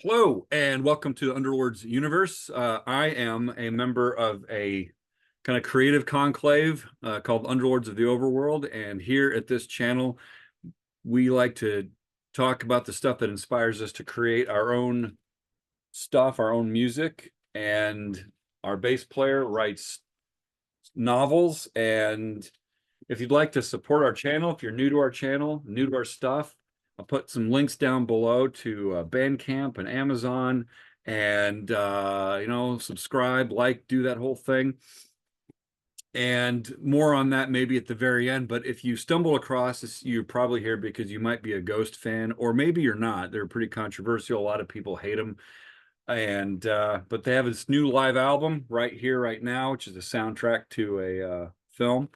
Hello and welcome to Underlords universe. I am a member of a kind of creative conclave called Underlords of the Overworld, and here at this channel, we like to talk about the stuff that inspires us to create our own stuff, our own music, and our bass player writes novels. And if you'd like to support our channel, if you're new to our channel, new to our stuff, I'll put some links down below to Bandcamp and Amazon, and subscribe, like, do that whole thing. And more on that maybe at the very end. But if you stumble across this, you're probably here because you might be a Ghost fan, or maybe you're not. They're pretty controversial. A lot of people hate them. And but they have this new live album right here, right now, which is a soundtrack to a film.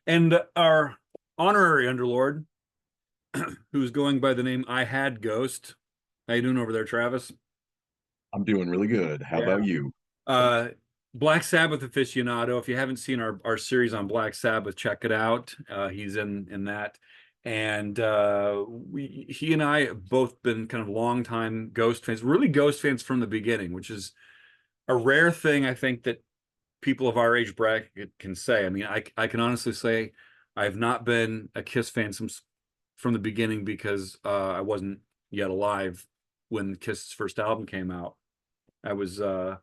And our honorary underlord, who's going by the name I Had Ghost. How you doing over there, Travis? I'm doing really good. How Yeah. about you? Uh, Black Sabbath aficionado. If you haven't seen our series on Black Sabbath, check it out. He's in that. And he and I have both been kind of longtime Ghost fans, really Ghost fans from the beginning, which is a rare thing I think that people of our age bracket can say. I mean, I can honestly say I've not been a Kiss fan from the beginning because I wasn't yet alive when Kiss's first album came out. I was I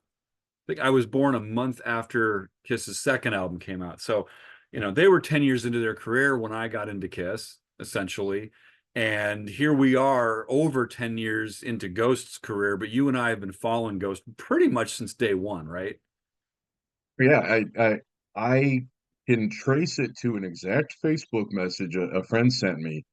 think I was born a month after Kiss's second album came out. So, they were 10 years into their career when I got into Kiss, essentially. And here we are over 10 years into Ghost's career, but you and I have been following Ghost pretty much since day one, right? Yeah, I can trace it to an exact Facebook message a friend sent me.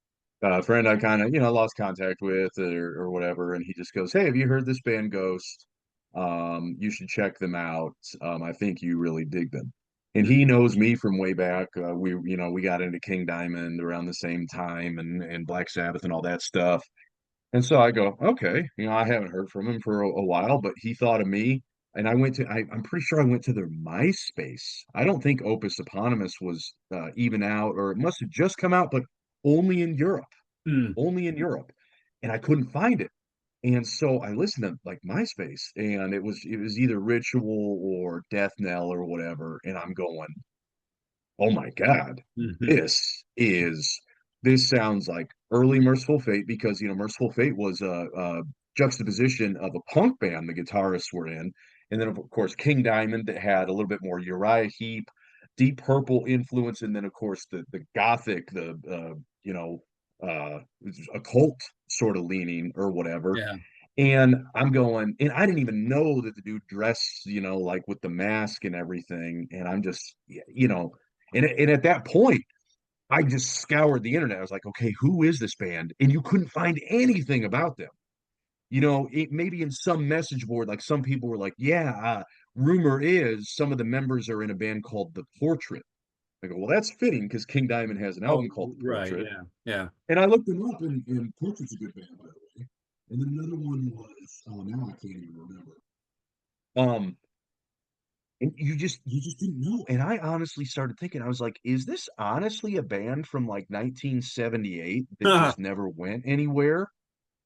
A friend I kind of, lost contact with or whatever, and he just goes, "Hey, have you heard this band Ghost? You should check them out. I think you really dig them." And he knows me from way back. We got into King Diamond around the same time and Black Sabbath and all that stuff. And so I go, okay, I haven't heard from him for a while, but he thought of me. And I'm pretty sure I went to their MySpace. I don't think Opus Eponymous was even out, or it must have just come out, but only in Europe, Mm. only in Europe. And I couldn't find it. And so I listened to like MySpace, and it was either Ritual or Death Knell or whatever. And I'm going, oh my God, Mhm. this is this sounds like early Merciful Fate because Merciful Fate was a juxtaposition of a punk band the guitarists were in, and then of course King Diamond that had a little bit more Uriah Heep, Deep Purple influence, and then of course the gothic, the occult sort of leaning or whatever. Yeah. And I'm going, and I didn't even know that the dude dressed, like with the mask and everything. And I'm just, and at that point, I just scoured the internet. I was like, okay, who is this band? And you couldn't find anything about them. Maybe in some message board, like some people were like, yeah, rumor is some of the members are in a band called The Portrait. I go, well, that's fitting because King Diamond has an Oh, album called The right. Portrait. Yeah. Yeah. And I looked them up, and Portrait's a good band, by the way. And then another one was, oh, now I can't even remember. Um, and you just didn't know. And I honestly started thinking, I was like, is this honestly a band from like 1978 that just never went anywhere?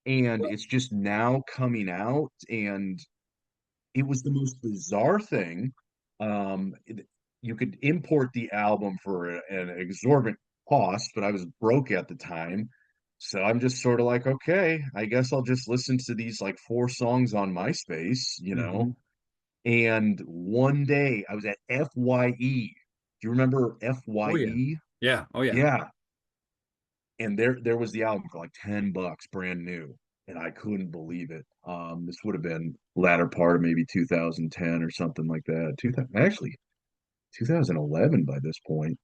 And it's just now coming out. And it was the most bizarre thing. You could import the album for an exorbitant cost, but I was broke at the time. So I'm just sort of like, okay, I guess I'll just listen to these like four songs on MySpace. Hmm. And one day I was at FYE. Do you remember Oh, yeah. FYE? Yeah. Oh, yeah. Yeah. And there was the album for like $10, brand new. And I couldn't believe it. This would have been latter part of maybe 2010 or something like that. 2000, actually 2011 by this point.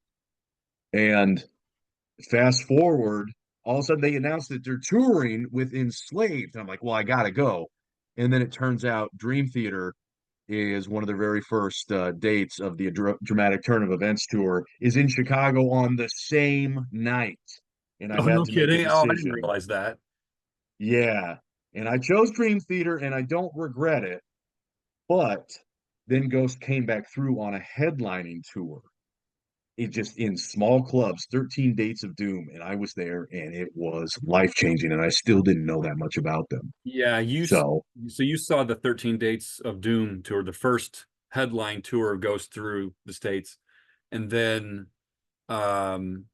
And fast forward, all of a sudden they announced that they're touring with Enslaved. And I'm like, well, I gotta go. And then it turns out Dream Theater is one of the very first dates of the dramatic turn of events tour is in Chicago on the same night. And I Oh, had no to make a kidding. Oh, I didn't decision. realize that. Yeah. And I chose Dream Theater and I don't regret it. But then Ghost came back through on a headlining tour it just in small clubs, 13 Dates of Doom, and I was there, and it was life changing, and I still didn't know that much about them. Yeah, So so you saw the 13 Dates of Doom tour, the first headline tour of Ghost through the States. And then um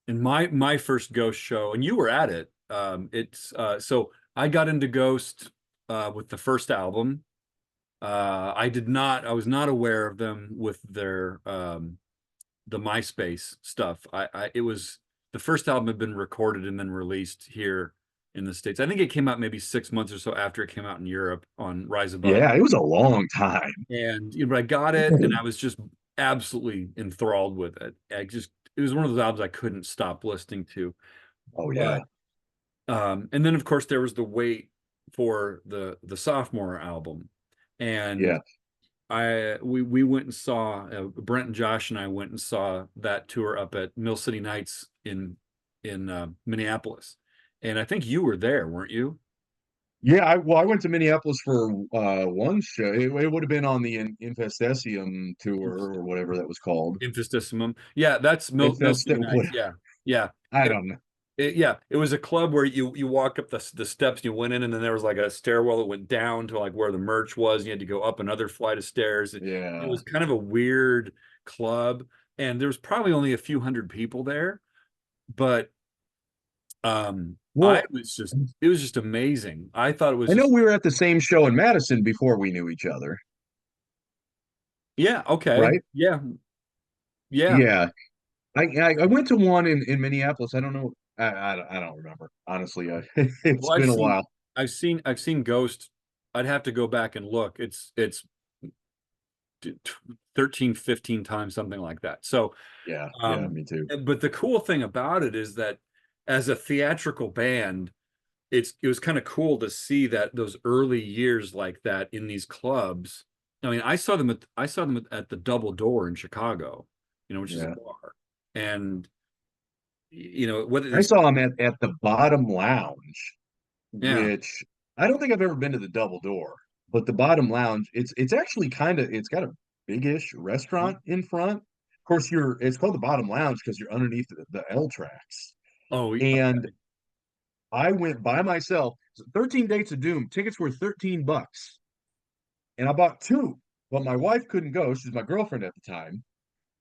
in my first Ghost show, and you were at it, it's so I got into Ghost with the first album. I was not aware of them with their the MySpace stuff. It was the first album had been recorded and then released here in the States. I think it came out maybe 6 months or so after it came out in Europe on Rise Above. yeah, it was a long time. And you know, I got it and I was just absolutely enthralled with it. It was one of those albums I couldn't stop listening to. Oh yeah, But and then of course there was the wait for the sophomore album. And yeah, we went and saw Brent and Josh and I went and saw that tour up at Mill City Nights in Minneapolis, and I think you were there, weren't you? yeah. I went to Minneapolis for one show. It would have been on the Infestesium tour or whatever that was called. Infestissimum. Yeah, that's Mill Infest, City what? Nights. Yeah, yeah. I It, don't know. yeah, it was a club where you walk up the steps, and you went in, and then there was like a stairwell that went down to like where the merch was. And you had to go up another flight of stairs. It Yeah. was kind of a weird club, and there was probably only a few hundred people there, but I Well, was just it was just amazing. I thought it was I know just we were at the same show in Madison before we knew each other, yeah, okay. right? Yeah, yeah. Yeah. I went to one in Minneapolis. I don't know. I don't remember. Honestly, it's Well, been a while. I've seen Ghost. I'd have to go back and look. It's 13, 15 times, something like that. So, Yeah, yeah, um, me too. but the cool thing about it is that as a theatrical band, it was kind of cool to see that those early years like that in these clubs. I mean, I saw them at the Double Door in Chicago, you know, which is a Yeah. bar. And you know, whether I it's saw him at the Bottom Lounge, yeah. which I don't think I've ever been to the Double Door, but the Bottom Lounge, it's actually kind of it's got a big-ish restaurant in front. Of course, it's called the Bottom Lounge because you're underneath the L tracks. Oh, And okay. I went by myself. 13 Dates of Doom, tickets were $13. And I bought two, but my wife couldn't go. She's my girlfriend at the time.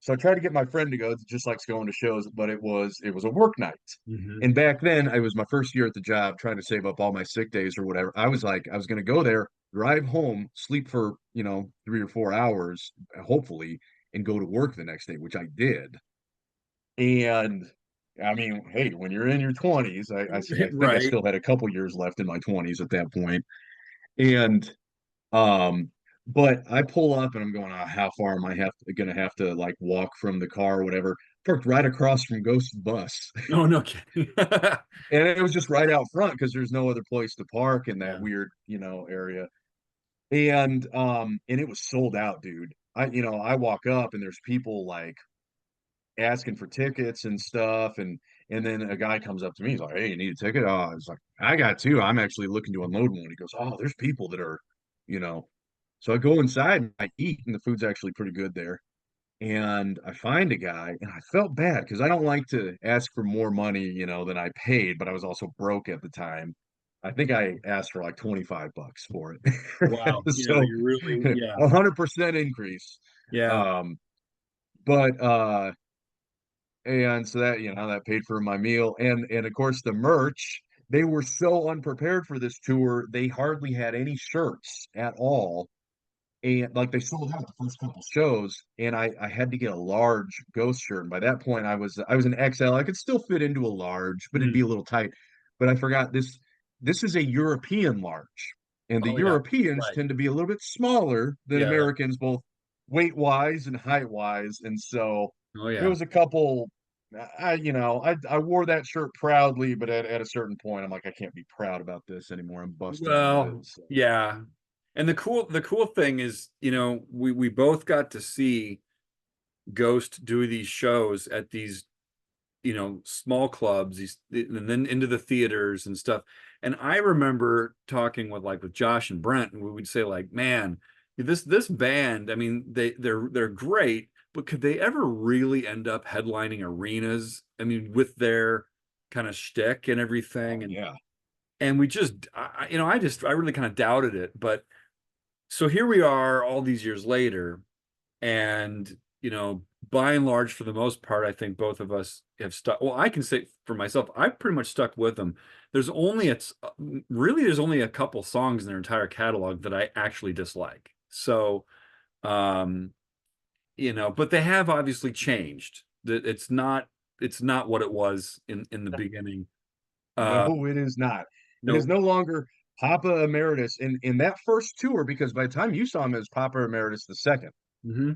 So I tried to get my friend to go that just likes going to shows, but it was a work night. Hmm. And back then, I was my first year at the job, trying to save up all my sick days or whatever. I was like, I was going to go there, drive home, sleep for 3 or 4 hours, hopefully, and go to work the next day, which I did. And I mean, hey, when you're in your 20s, I think I Right. still had a couple years left in my 20s at that point. And um, but I pull up and I'm going, how far am I gonna have to like walk from the car or whatever? Parked right across from Ghost's bus. No, no kidding. And it was just right out front because there's no other place to park in that Yeah. weird, area. And it was sold out, dude. I walk up and there's people like asking for tickets and stuff, and then a guy comes up to me, he's like, "Hey, you need a ticket?" Oh, I was like, "I got two. I'm actually looking to unload one." He goes, "Oh, there's people that are, you know." So I go inside and I eat, and the food's actually pretty good there. And I find a guy, and I felt bad because I don't like to ask for more money, than I paid, but I was also broke at the time. I think I asked for like $25 for it. Wow. You know, So you really, yeah. 100% increase. Yeah. Um, but and so that paid for my meal, and of course the merch. They were so unprepared for this tour. They hardly had any shirts at all, and like they sold out the first couple shows, and I had to get a large Ghost shirt. And by that point, I was an XL. I could still fit into a large, but it'd be Mm. a little tight. But I forgot this is a European large, and the Oh, yeah. Europeans Right. tend to be a little bit smaller than Yeah. Americans, both weight wise and height wise. And so Oh, there yeah. was a couple. I wore that shirt proudly, but at a certain point, I'm like, I can't be proud about this anymore. I'm busting into it. Well, So yeah. And the cool thing is, you know, we both got to see Ghost do these shows at these, you know, small clubs, these, and then into the theaters and stuff. And I remember talking with Josh and Brent, and we would say like, man, this band, I mean, they're great, but could they ever really end up headlining arenas? I mean, with their kind of shtick and everything, Oh yeah. and we just, I really kind of doubted it. But so here we are, all these years later, and by and large, for the most part, I think both of us have stuck. Well, I can say for myself, I've pretty much stuck with them. There's only it's really there's only a couple songs in their entire catalog that I actually dislike. So, um, but they have obviously changed. That it's not what it was in the beginning. Uh, No, it is not. It is no. no longer Papa Emeritus in that first tour, because by the time you saw him as Papa Emeritus the second, Hmm.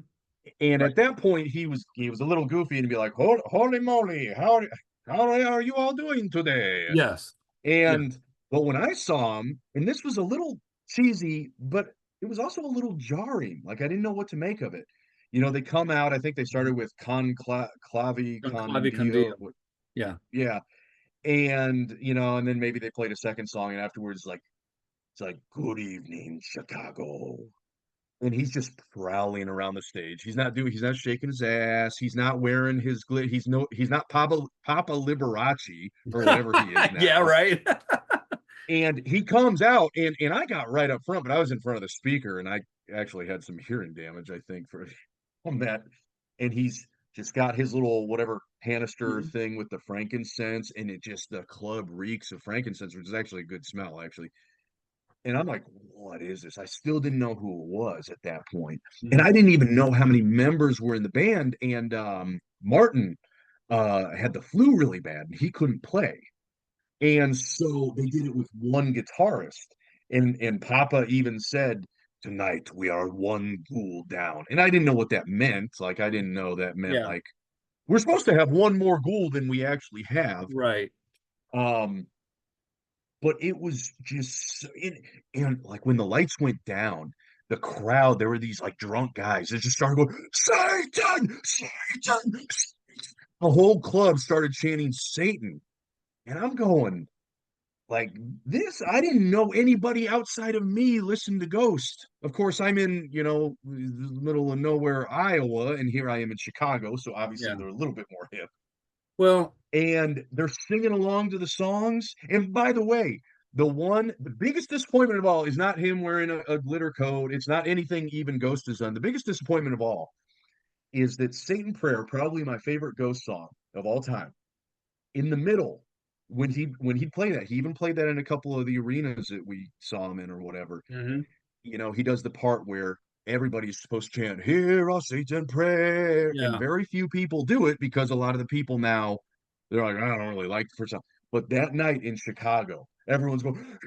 and Right. at that point he was a little goofy and be like, Holy moly, how are you all doing today?" Yes. Yeah. And but when I saw him, and this was a little cheesy, but it was also a little jarring. Like I didn't know what to make of it. They come out. I think they started with Clavi Don Con Clavi Dio. Condio. Yeah. Yeah, and then maybe they played a second song, and afterwards, like it's like "Good evening, Chicago," and he's just prowling around the stage. He's not shaking his ass. He's not wearing his he's not Papa Liberace or whatever he is Yeah, now. right. And he comes out, and I got right up front, but I was in front of the speaker, and I actually had some hearing damage, I think, for on that. And he's just got his little whatever canister Mhm. thing with the frankincense, and the club reeks of frankincense, which is actually a good smell, actually. And I'm like, what is this? I still didn't know who it was at that point. And Mhm. I didn't even know how many members were in the band. And Martin had the flu really bad, and he couldn't play. And so they did it with one guitarist. And Papa even said, "Tonight we are one ghoul down." And I didn't know what that meant. Like I didn't know that meant Yeah, like we're supposed to have one more ghoul than we actually have. right. Um, but it was just and like when the lights went down, the crowd, there were these like drunk guys that just started going, "Satan! Satan!" The whole club started chanting Satan. And I'm going, like this, I didn't know anybody outside of me listened to Ghost. Of course, I'm in, the middle of nowhere, Iowa, and here I am in Chicago, so obviously Yeah. they're a little bit more hip. Well, And they're singing along to the songs. And by the way, the biggest disappointment of all is not him wearing a glitter coat. It's not anything even Ghost has done. The biggest disappointment of all is that Satan Prayer, probably my favorite Ghost song of all time, in the middle when he played that, he even played that in a couple of the arenas that we saw him in or whatever. mhm. He does the part where everybody's supposed to chant "Hear us Satan pray," and Yeah. very few people do it because a lot of the people now they're like, I don't really like the first song. But that night in Chicago, everyone's going,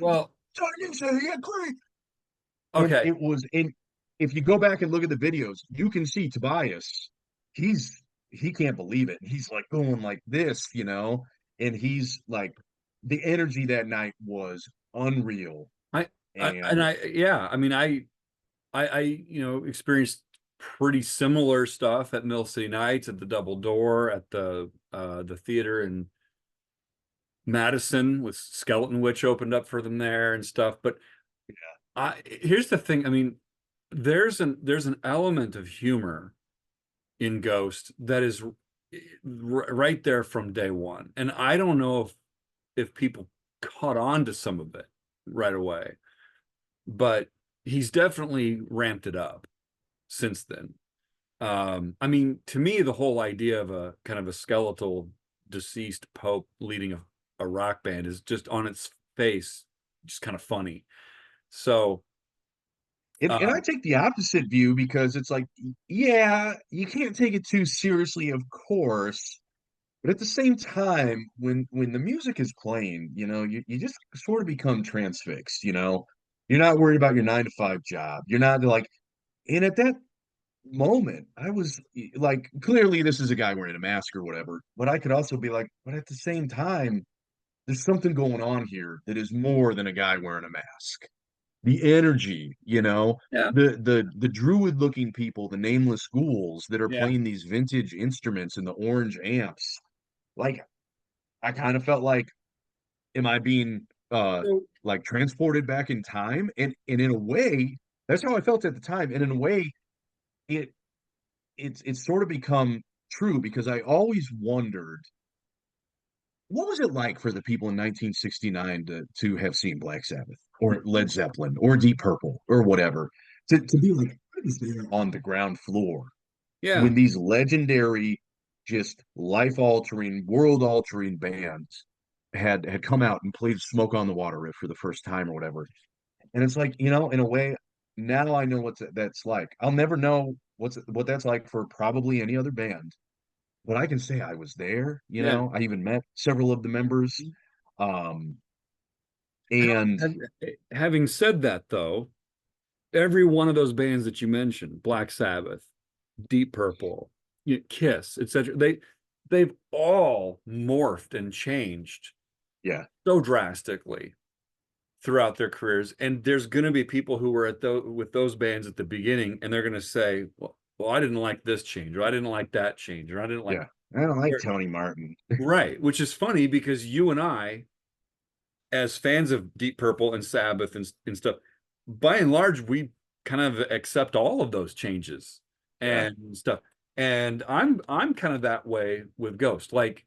Well, and okay. it was in if you go back and look at the videos, you can see Tobias. He can't believe it. He's like going like this, and he's like the energy that night was unreal. And And yeah, I mean, I experienced pretty similar stuff at Mill City Nights, at the Double Door, at the theater in Madison with Skeleton Witch opened up for them there and stuff. But here's the thing. I mean, there's an element of humor in Ghost that is right there from day one. And I don't know if people caught on to some of it right away, but he's definitely ramped it up since then. I mean, to me, the whole idea of a kind of a skeletal deceased pope leading a rock band is just on its face, just kind of funny. So, and I um, take the opposite view because it's like, yeah, you can't take it too seriously, of course. But at the same time, when the music is playing, you just sort of become transfixed, You're not worried about your 9 to 5 job. You're not like, and at that moment, I was like, clearly this is a guy wearing a mask or whatever, but I could also be like, but at the same time, there's something going on here that is more than a guy wearing a mask. The energy, yeah, the druid looking people, the nameless ghouls that are yeah. playing these vintage instruments and the orange amps. Like I kind of felt like, am I being So, like transported back in time? And in a way, That's how I felt at the time. And in a way, it it's sort of become true because I always wondered what was it like for the people in 1969 to have seen Black Sabbath or Led Zeppelin or Deep Purple or whatever, to be like I was there on the ground floor Yeah. when these legendary, just life altering, world altering bands had come out and played Smoke on the Water riff for the first time or whatever. And it's like, in a way, now I know what that's like. I'll never know what that's like for probably any other band, but I can say I was there. Yeah. I even met several of the members. Um, and Have- Having said that, though, every one of those bands that you mentioned, Black Sabbath, Deep Purple, Kiss, etc., they've all morphed and changed yeah, so drastically throughout their careers. And there's going to be people who were with those bands at the beginning, and they're going to say, well, I didn't like this change, or I didn't like that change, or I didn't like. yeah. I don't like Tony Martin. Right, which is funny because you and I, as fans of Deep Purple and Sabbath and stuff, by and large, we kind of accept all of those changes Yeah, and stuff. And I'm kind of that way with Ghost. Like,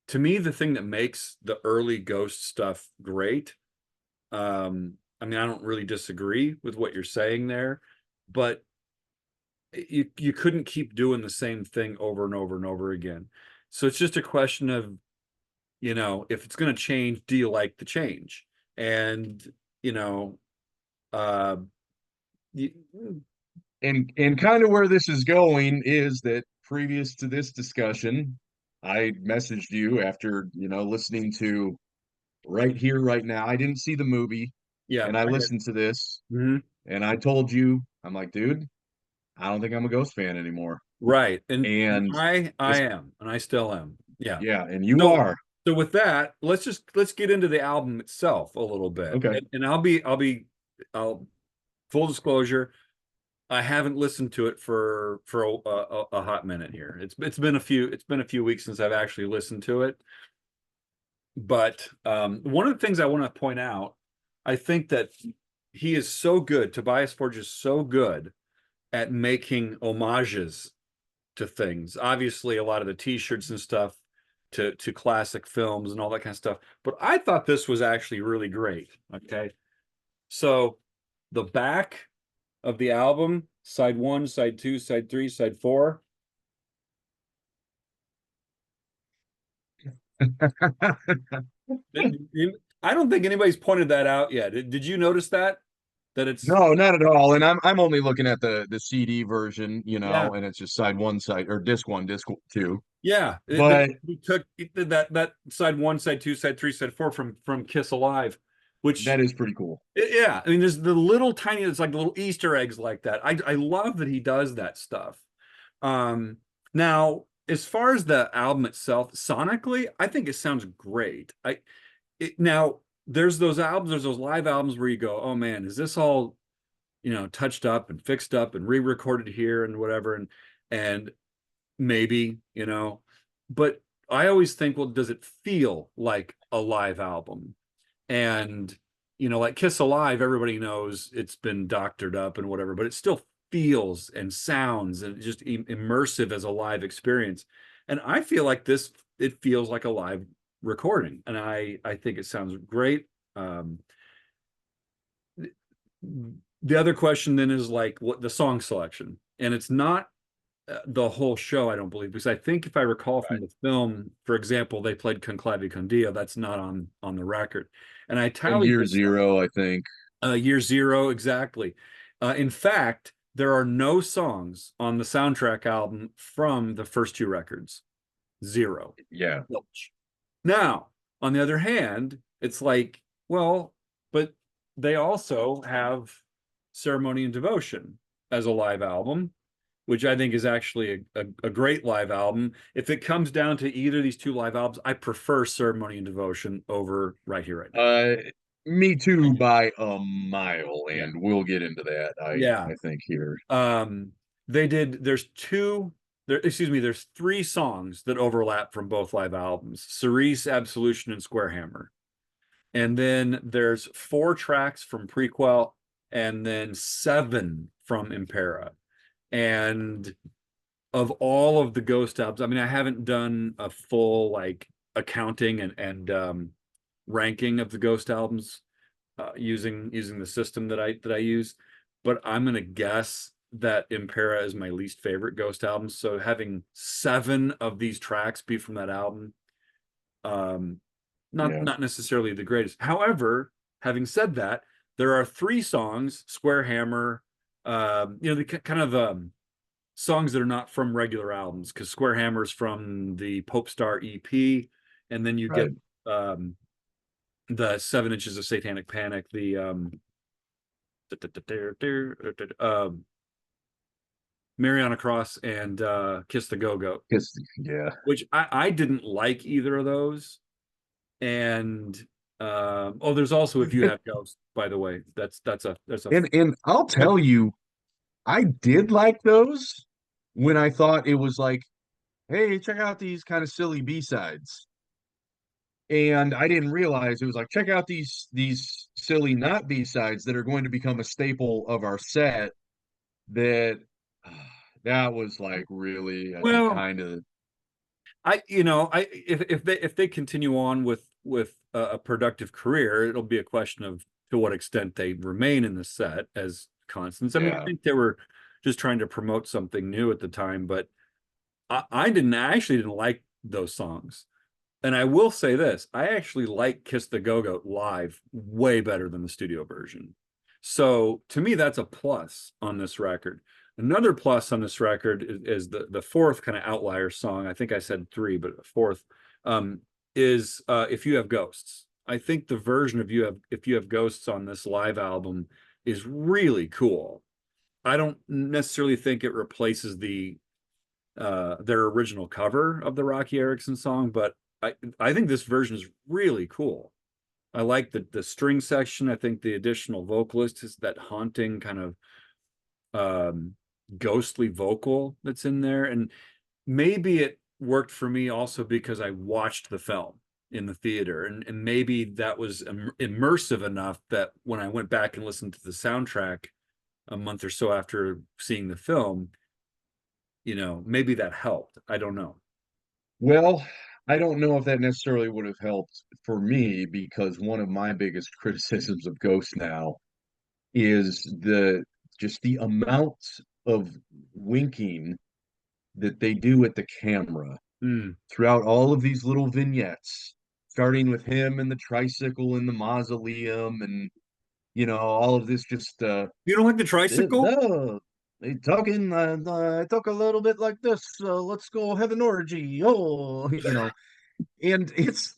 to me, the thing that makes the early Ghost stuff great, I mean, I don't really disagree with what you're saying there, but you couldn't keep doing the same thing over and over and over again. So it's just a question of, if it's going to change, do you like the change? And, you know, uh, you, and kind of where this is going is that previous to this discussion, I messaged you after listening to Right Here, Right Now. I didn't see the movie, yeah, and I I get, listened to this, mhm. and I told you, I'm like, dude, I don't think I'm a Ghost fan anymore. Right. And And I this, am, and I still am. Yeah. yeah, and you So, are. so with that, let's get into the album itself a little bit. Okay. And I'll full disclosure, I haven't listened to it for a hot minute here. It's been a few weeks since I've actually listened to it. But one of the things I want to point out, I think that he is so good. Tobias Forge is so good at making homages to things. Obviously, a lot of the T-shirts and stuff to classic films and all that kind of stuff. But I thought this was actually really great. Okay, so the back of the album, side one, side two, side three, side four. I don't think anybody's pointed that out yet. Did you notice that? That it's No, not at all. And I'm only looking at the CD version, yeah, and it's just side one, side or disc one, disc two. yeah. But We took that side one, side two, side three, side four from Kiss Alive, that which is pretty cool. yeah, I mean, there's the little tiny, it's like little Easter eggs like that. I love that he does that stuff. Um, Now, as far as the album itself, sonically, I think it sounds great. Now there's those live albums where you go, oh man, is this all touched up and fixed up and re-recorded here and whatever, and maybe, but I always think, well, does it feel like a live album? And like Kiss Alive, everybody knows it's been doctored up and whatever, but it still feels and sounds and just immersive as a live experience. And I feel like this, it feels like a live recording, and I think it sounds great. Um, the other question then is like what the song selection, and it's not the whole show, I don't believe, because I think if I recall from Right. the film, for example, they played Conclavi con Dio. That's not on the record, and I And tallied year this up. zero, I think. Year zero, exactly. In fact, there are no songs on the soundtrack album from the first two records. Zero. Yeah. Zilch. Now, on the other hand, it's like, well, but they also have Ceremony and Devotion as a live album, which I think is actually a great live album. If it comes down to either of these two live albums, I prefer Ceremony and Devotion over Right Here, Right Now. Uh, Me too by a mile, Yeah. and we'll get into that, Yeah. I think here. Um, there's there's three songs that overlap from both live albums: Cerise, Absolution, and Square Hammer. And then there's four tracks from Prequel, and then 7 from Impera. And of all of the Ghost albums, I mean, I haven't done a full like accounting and ranking of the Ghost albums using the system that I use, but I'm gonna guess that Impera is my least favorite Ghost album. So having 7 of these tracks be from that album, um, not Yeah, not necessarily the greatest. However, having said that, there are 3 songs, Square Hammer, the kind of songs that are not from regular albums, because Square Hammer's from the Pope Star EP, and then you get right. um, the 7 Inches of Satanic Panic, the Mariana Cross and Kiss the Go-Go, It's yeah. which I didn't like either of those. And oh, there's also If You Have Ghosts, by the way. That's a And I'll tell you, I did like those when I thought it was like, hey, check out these kind of silly B-sides. And I didn't realize it was like, check out these silly not B-sides that are going to become a staple of our set. That that was like really well, kind of I if they continue on with a productive career, it'll be a question of to what extent they remain in the set as constants. I mean, I yeah. think they were just trying to promote something new at the time, but I actually didn't like those songs. And I will say this, I actually like Kiss the Go-Go live way better than the studio version. So to me, that's a plus on this record. Another plus on this record is the fourth kind of outlier song. I think I said 3, but the fourth is If You Have Ghosts. I think the version of If You Have Ghosts on this live album is really cool. I don't necessarily think it replaces their original cover of the Rocky Erickson song, but I think this version is really cool. I like the string section. I think the additional vocalist is that haunting kind of ghostly vocal that's in there. And maybe it worked for me also because I watched the film in the theater, and maybe that was immersive enough that when I went back and listened to the soundtrack a month or so after seeing the film, maybe that helped. I don't know. Well, I don't know if that necessarily would have helped for me because one of my biggest criticisms of Ghost now is the just the amount of winking that they do at the camera Mm. throughout all of these little vignettes, starting with him and the tricycle in the mausoleum and all of this just You don't like the tricycle? no, they talking I talk a little bit like this, let's go have an orgy, oh, and it's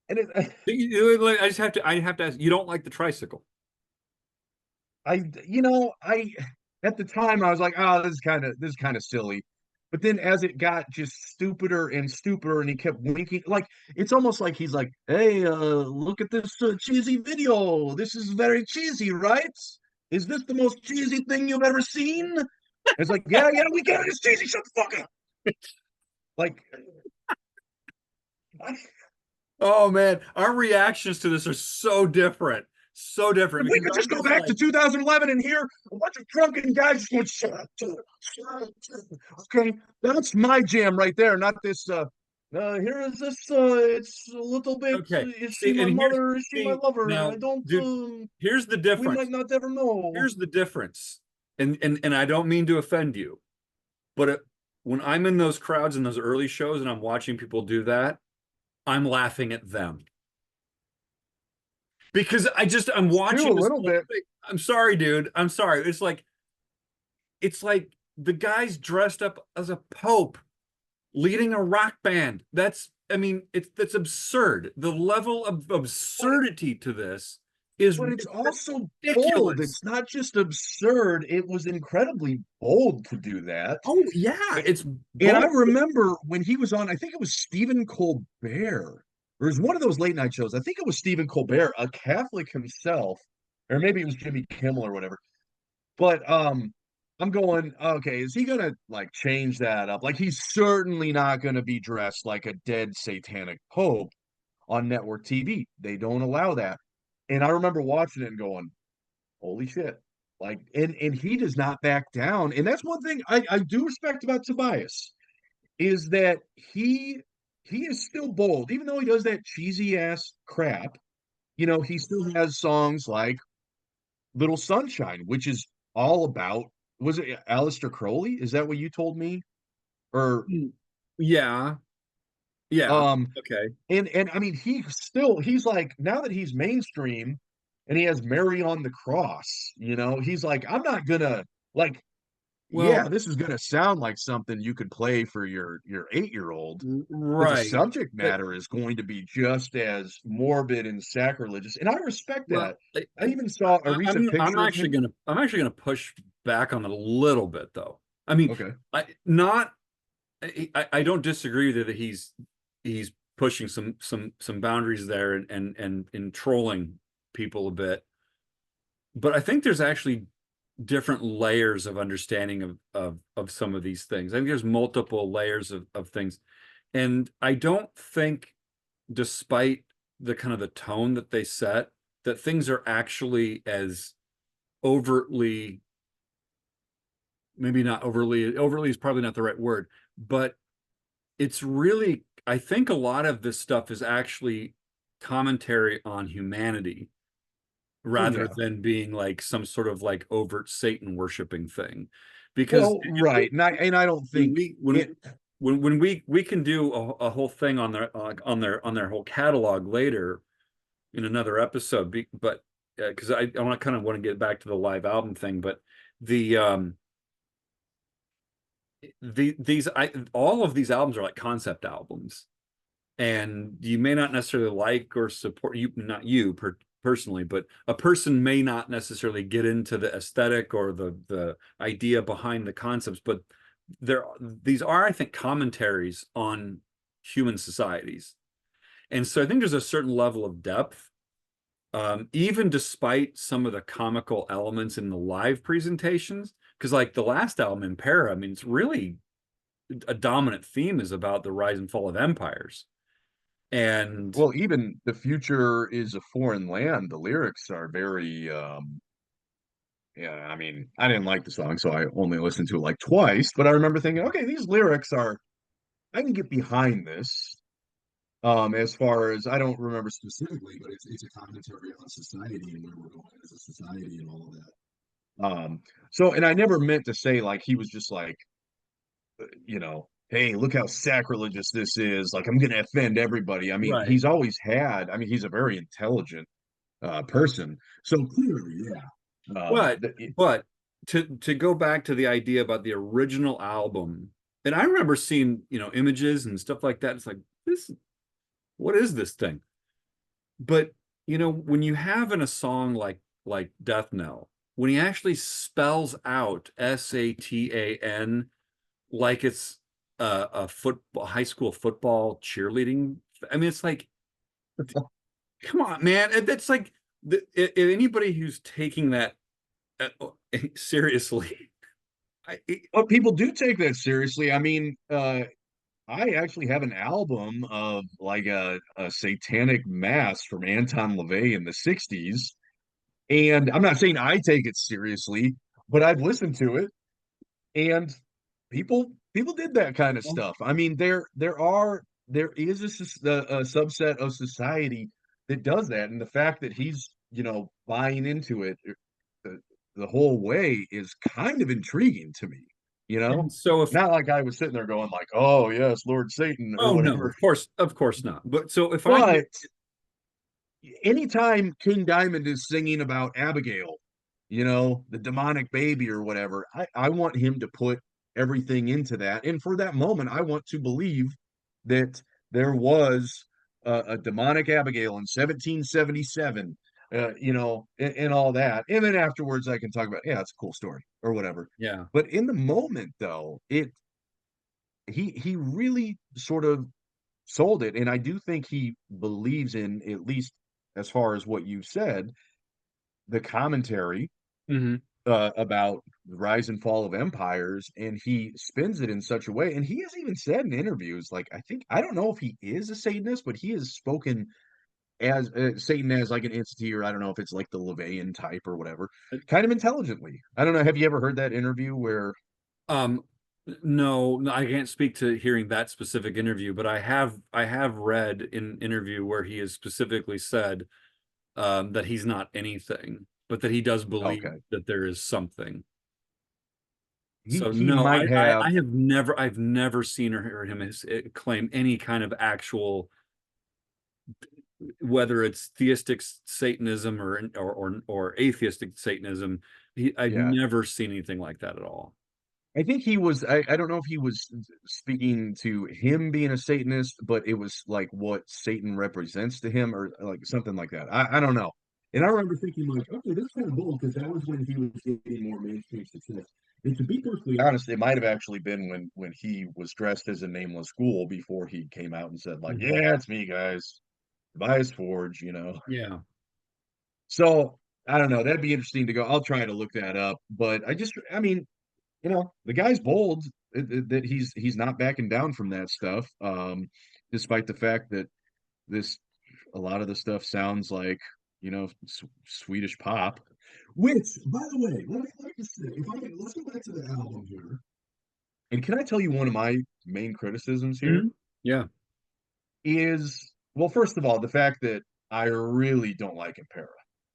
and it I have to ask, you don't like the tricycle? I at the time I was like, oh, this is kind of silly. But then as it got just stupider and stupider and he kept winking, like it's almost like he's like, hey, look at this cheesy video. This is very cheesy, right? Is this the most cheesy thing you've ever seen? It's like, yeah, yeah, we get it. It's cheesy. Shut the fuck up. Like, I, Oh man, our reactions to this are so different. So different if we because could I'm just go just back like, to 2011 and hear a bunch of drunken guys just going, shut up, shut up. Okay, that's my jam right there, not this. Here is this. It's a little bit. okay, Is she see, my and here's mother? Is she my see lover? I now, don't. dude, here's the We might difference. not ever know. Here's the difference. And I don't mean to offend you, but when I'm in those crowds in those early shows and I'm watching people do that, I'm laughing at them. Because I'm Too watching a this little whole bit. thing. I'm sorry, dude. I'm sorry. It's like the guy's dressed up as a pope leading a rock band. I mean, that's absurd. The level of But absurdity to this is but it's also bold. ridiculous. It's not just absurd. It was incredibly bold to do that. Oh yeah, it's And I bold. remember when he was on, I think it was Stephen Colbert, or it was one of those late night shows. I think it was Stephen Colbert, a Catholic himself, or maybe it was Jimmy Kimmel or whatever. But I'm going, okay, is he gonna like change that up? Like he's certainly not gonna be dressed like a dead satanic pope on network TV. They don't allow that. And I remember watching it and going, holy shit. Like, and he does not back down. And that's one thing I do respect about Tobias is that he is still bold, even though he does that cheesy ass crap. He still has songs like Little Sunshine, which is all about, was it Aleister Crowley? Is that what you told me? Or Mm. Yeah, yeah, um okay. and I mean he's like, now that he's mainstream and he has Mary on the Cross, he's like, I'm not gonna, like, yeah, Well, this is gonna sound like something you could play for your 8-year-old, but the right. subject But matter is going to be just as morbid and sacrilegious. And I respect well, that. I even saw a recent I'm picture of actually him. gonna push back on it a little bit though. I mean, Okay. I not I don't disagree that he's pushing some boundaries there and trolling people a bit. But I think there's actually different layers of understanding of some of these things. I think there's multiple layers of things. And I don't think, despite the kind of the tone that they set, that things are actually as overtly, maybe not overtly is probably not the right word, but it's really, I think a lot of this stuff is actually commentary on humanity Oh rather yeah. than being like some sort of like overt Satan worshiping thing. Because Well, right. And I don't when think we it. when we can do a whole thing on their whole catalog later in another episode, but because I want to kind of want to get back to the live album thing, but the these all of these albums are like concept albums, and you may not necessarily like or support, you not you personally, but a person may not necessarily get into the aesthetic or the idea behind the concepts, but there these are, I think, commentaries on human societies. And so I think there's a certain level of depth, even despite some of the comical elements in the live presentations, because like the last album, Impera, I mean, it's really a dominant theme is about the rise and fall of empires. And Well, even The Future is a Foreign Land, the lyrics are very, yeah, I mean, I didn't like the song, so I only listened to it like twice, but I remember thinking, okay, these lyrics are, I can get behind this. As far as, I don't remember specifically, but it's a commentary on society and where we're going as a society and all of that. So, and I never meant to say like he was just like, hey, look how sacrilegious this is. Like, I'm gonna offend everybody. I mean, right. he's always had, I mean, he's a very intelligent person. So clearly, yeah. But but to go back to the idea about the original album, and I remember seeing, images and stuff like that. It's like, this, what is this thing? But when you have in a song like Death Knell, when he actually spells out Satan like it's a football high school football cheerleading, I mean, it's like, come on, man. That's like anybody who's taking that uh, seriously. But people do take that seriously. I mean, I actually have an album of like a satanic mass from Anton LaVey in the 60s. And I'm not saying I take it seriously, but I've listened to it, and people did that kind of stuff. I mean, there is a subset of society that does that, and the fact that he's buying into it the, the whole way is kind of intriguing to me. You And know, so if not like I was sitting there going like, "Oh yes, Lord Satan" or Oh no, whatever. of course not. But so if I But anytime King Diamond is singing about Abigail, the demonic baby or whatever, I want him to put everything into that. And for that moment, I want to believe that there was a demonic Abigail in 1777, and all that. And then afterwards, I can talk about, yeah, it's a cool story or whatever. yeah. But in the moment, though, he really sort of sold it. And I do think he believes in, at least as far as what you said, the commentary Hmm. about the rise and fall of empires, and he spins it in such a way. And he has even said in interviews, like, I don't know if he is a Satanist, but he has spoken as Satan as like an entity, or I don't know if it's like the Leviathan type or whatever, kind of intelligently. I don't know. Have you ever heard that interview where? Um, no, no, I can't speak to hearing that specific interview, but I have read an interview where he has specifically said that he's not anything, but that he does believe Okay, that there is something. So he no, might have. I have never seen or heard him claim any kind of actual, whether it's theistic Satanism or atheistic Satanism. I've Yeah, never seen anything like that at all. I think he was. I don't know if he was speaking to him being a Satanist, but it was like what Satan represents to him, or like something like that. I don't know. And I remember thinking like, okay, this is kind of bold because that was when he was getting more mainstream success. And to be perfectly honest, it might have actually been when he was dressed as a nameless ghoul before he came out and said like, Mhm. yeah, it's me, guys. Tobias Forge, you know. Yeah. So I don't know. That'd be interesting to go. I'll try to look that up. But I mean, the guy's bold that he's not backing down from that stuff. Despite the fact that this a lot of the stuff sounds like Swedish pop. Which, by the way, let me just say, if I can, let's go back to the album here. And can I tell you one of my main criticisms here Mhm. Yeah. is, well, first of all, the fact that I really don't like Impera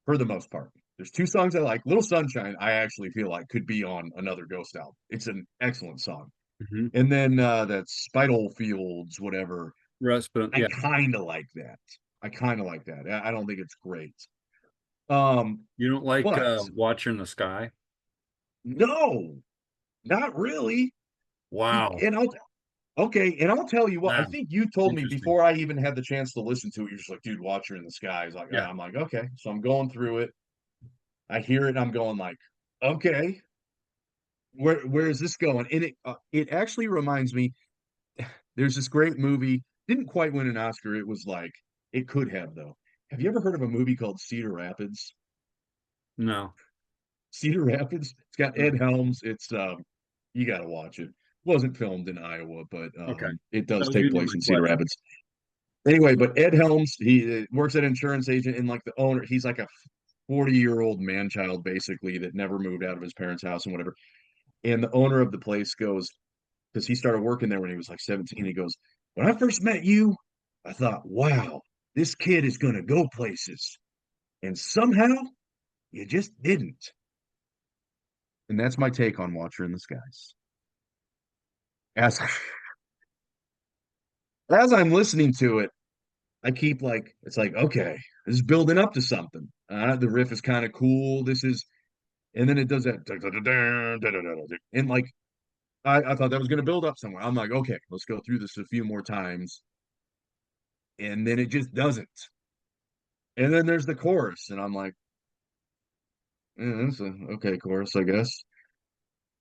for the most part. There's two songs I like. Little Sunshine, I actually feel like could be on another Ghost album. It's an excellent song. Hmm. And then that Spital Fields, whatever, Russ, but I yeah, kind of like that. I kind of like that. I don't think it's great. Um, you don't like but Watcher in the Sky? no, not really. Wow. And I'll tell you what, I Wow. think you told me Interesting. before I even had the chance to listen to it, you're just like, dude, Watcher in the Sky. Yeah. I'm like, okay. So I'm going through it. I hear it and I'm going like, okay, where is this going? And it actually reminds me, there's this great movie, didn't quite win an Oscar. It was like, it could have though. Have you ever heard of a movie called Cedar Rapids? No. Cedar Rapids. It's got Ed Helms. It's you got to watch it. Wasn't filmed in Iowa, but Okay. it does That was take gonna be place my in Cedar question. Rapids. Anyway, but Ed Helms, he works at an insurance agent, and like the owner, he's like a 40-year-old man child basically that never moved out of his parents' house and whatever. And the owner of the place goes, because he started working there when he was like 17. He goes, when I first met you, I thought, wow, this kid is going to go places. And somehow you just didn't. And that's my take on Watcher in the Skies. As as I'm listening to it, I keep like, it's like, okay, this is building up to something. The riff is kind of cool. And then it does that, and like, I thought that was going to build up somewhere. I'm like, okay, let's go through this a few more times. And then it just doesn't. And then there's the chorus, and I'm like, that's a okay chorus, I guess.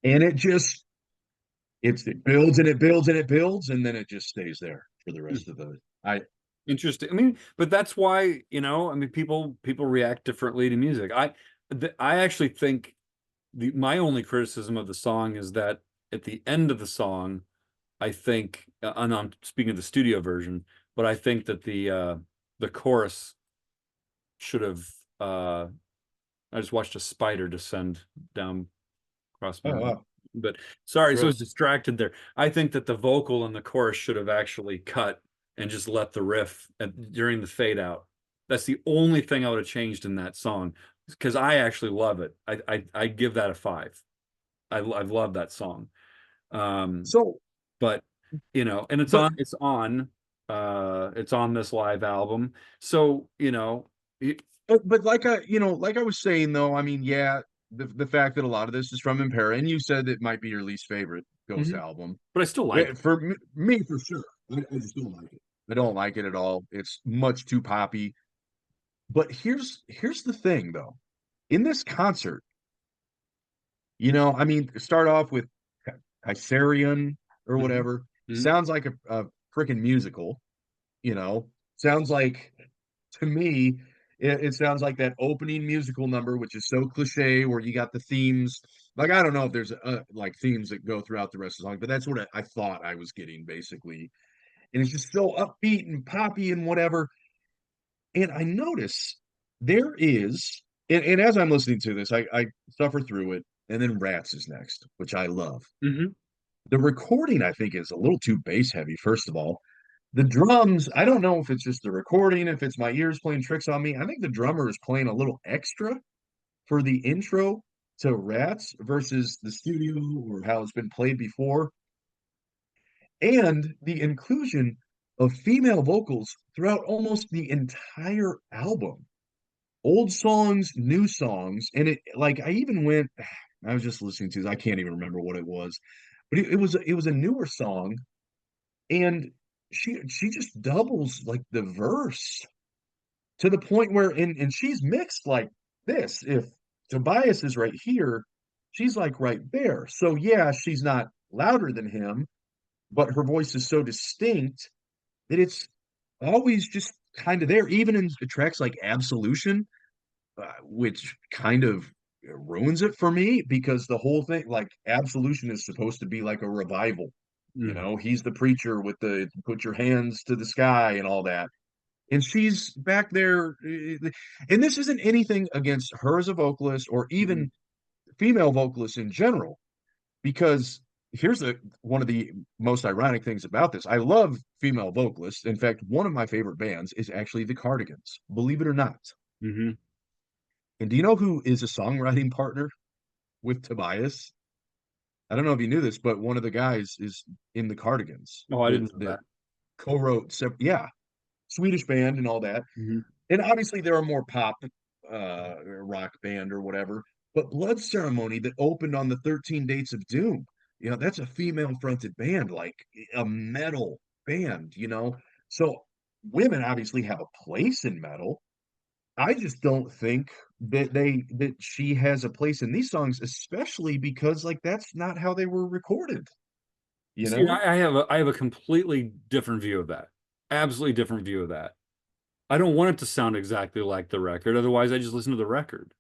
And it builds and it builds and it builds, and then it just stays there for the Hmm. rest of the. I Interesting. I mean, but that's why, I mean, people react differently to music. I actually think my only criticism of the song is that at the end of the song, I think, and I'm speaking of the studio version, but I think that the chorus should have. I just watched a spider descend down across my oh room. wow, But sorry, so I was gross. distracted there. I think that the vocal and the chorus should have actually cut and just let the riff during the fade out. That's the only thing I would have changed in that song because I actually love it. I give that a 5. I've loved that song. Um, So, but and but it's on this live album. So, it, but like I was saying though, I mean, yeah, the fact that a lot of this is from Impera, and you said it might be your least favorite Ghost Mhm. album. but I still like Yeah, it. for me, for sure. I just don't like it. I don't like it at all. It's much too poppy. But here's the thing though. In this concert, I mean, start off with Kaisarian or Mhm. whatever. Mhm. Sounds like a freaking musical, you know. Sounds like to me, it sounds like that opening musical number, which is so cliche, where you got the themes. Like I don't know if there's like themes that go throughout the rest of the song, but that's what I thought I was getting basically. And it's just so upbeat and poppy and whatever. And I notice there is, and as I'm listening to this, I suffer through it, and then Rats is next, which I love. Hmm. The recording, I think, is a little too bass heavy, first of all. The drums, I don't know if it's just the recording, if it's my ears playing tricks on me. I think the drummer is playing a little extra for the intro to Rats versus the studio or how it's been played before. And the inclusion of female vocals throughout almost the entire album. Old songs, new songs, and it like I even went I was just listening to, I can't even remember what it was, but it was a newer song, and she just doubles like the verse to the point where and she's mixed like this. If Tobias is right here, she's like right there. So yeah, she's not louder than him, but her voice is so distinct that it's always just kind of there, even in tracks like Absolution, which kind of ruins it for me because the whole thing, like Absolution, is supposed to be like a revival. You Hmm. know, he's the preacher with the put your hands to the sky and all that. And she's back there. And this isn't anything against her as a vocalist or Hmm. even female vocalists in general, because here's one of the most ironic things about this. I love female vocalists. In fact, one of my favorite bands is actually the Cardigans, believe it or not. Hmm. And do you know who is a songwriting partner with Tobias? I don't know if you knew this, but one of the guys is in the Cardigans Oh, I that didn't know that. co-wrote, yeah, Swedish band and all that. Hmm. And obviously they're a more pop rock band or whatever. But Blood Ceremony that opened on the 13 Dates of Doom, that's a female fronted band, like a metal band. So women obviously have a place in metal. I just don't think that she has a place in these songs, especially because like that's not how they were recorded, you See, know? I have a completely different view of that. Absolutely different view of that. I don't want it to sound exactly like the record. Otherwise, I just listen to the record.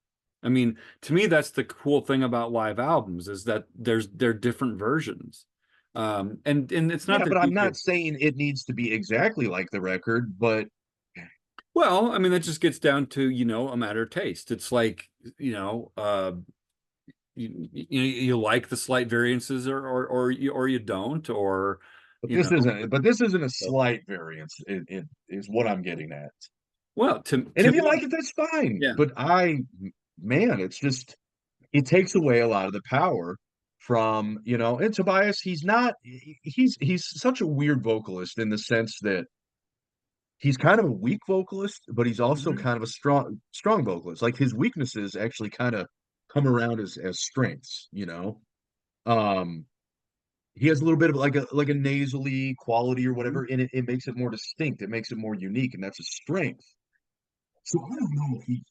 I mean, to me, that's the cool thing about live albums is that they're different versions. And it's not Yeah, that but I'm DJ. not saying it needs to be exactly like the record, but Well, I mean, that just gets down to, a matter of taste. It's like, you like the slight variances or you don't, or, but you this know. isn't but this isn't a slight variance. It is what I'm getting at. Well, And to if you me, like it, that's fine. yeah. But man, it's just it takes away a lot of the power from. And Tobias, he's such a weird vocalist in the sense that he's kind of a weak vocalist, but he's also Mhm. kind of a strong vocalist. Like his weaknesses actually kind of come around as strengths. Um he has a little bit of like a nasally quality or Mhm. whatever, and it makes it more distinct, it makes it more unique, and that's a strength. So I don't know if he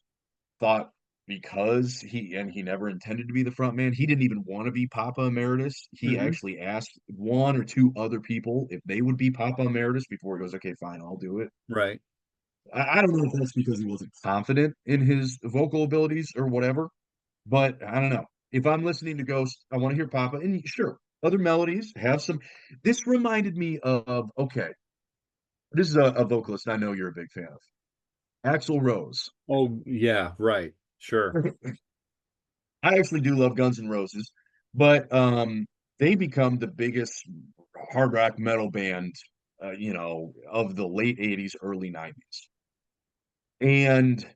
thought, because he never intended to be the front man. He didn't even want to be Papa Emeritus. He Mhm. actually asked one or two other people if they would be Papa Emeritus before he goes, okay, fine, I'll do it. Right. I don't know if that's because he wasn't confident in his vocal abilities or whatever, but I don't know. If I'm listening to Ghost, I want to hear Papa, and sure, other melodies have some. This reminded me of, okay, this is a vocalist I know you're a big fan of, Axl Rose. Oh, yeah, right. Sure. I actually do love Guns N' Roses, but they become the biggest hard rock metal band, of the late '80s, early '90s, and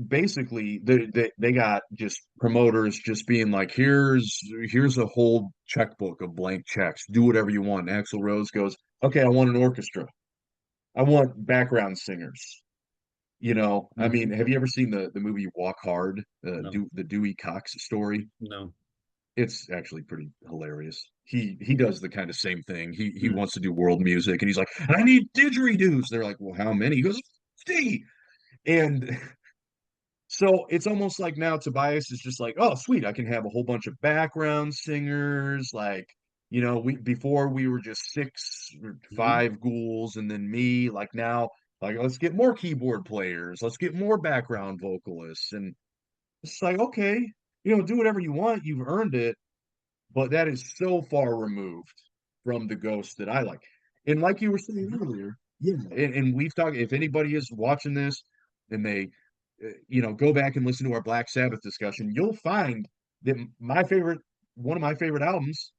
basically they got just promoters just being like, here's a whole checkbook of blank checks, do whatever you want. And Axl Rose goes, okay, I want an orchestra, I want background singers. I mean, Mhm. have you ever seen the movie Walk Hard, No, the Dewey Cox story? no. It's actually pretty hilarious. He does the kind of same thing. He Mm. wants to do world music, and he's like, I need didgeridoos. They're like, well, how many? He goes, 50. And so it's almost like now Tobias is just like, oh, sweet, I can have a whole bunch of background singers. Like, we before we were just six or Mhm. five ghouls, and then me. Like now, like let's get more keyboard players, let's get more background vocalists, and it's like, okay, do whatever you want. You've earned it, but that is so far removed from the Ghost that I like. And like you were saying earlier, Yeah, and we've talked. If anybody is watching this and they, go back and listen to our Black Sabbath discussion, you'll find that one of my favorite albums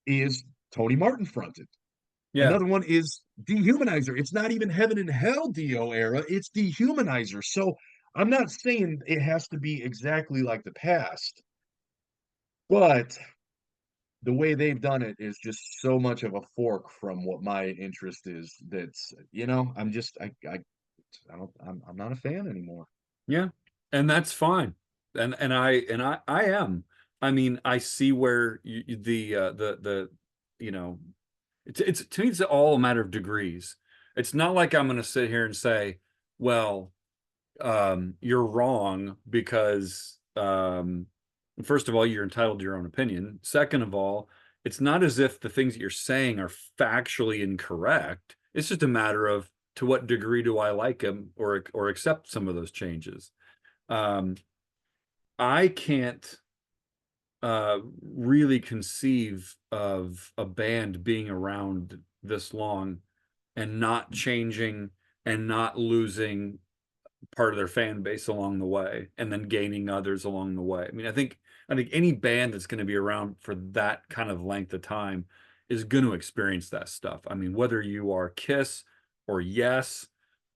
is Tony Martin fronted. Yeah. Another one is Dehumanizer. It's not even Heaven and Hell Dio era. It's Dehumanizer. So I'm not saying it has to be exactly like the past, but the way they've done it is just so much of a fork from what my interest is. That's I'm just I don't I'm not a fan anymore. Yeah. And that's fine. And I am. I mean, I see where the you know, it's to me it's all a matter of degrees. It's not like I'm going to sit here and say, well, you're wrong because first of all, you're entitled to your own opinion. Second of all, it's not as if the things that you're saying are factually incorrect. It's just a matter of to what degree do I like them or accept some of those changes. Um, I can't really conceive of a band being around this long and not changing and not losing part of their fan base along the way and then gaining others along the way. I mean, I think any band that's going to be around for that kind of length of time is going to experience that stuff. I mean, whether you are Kiss or Yes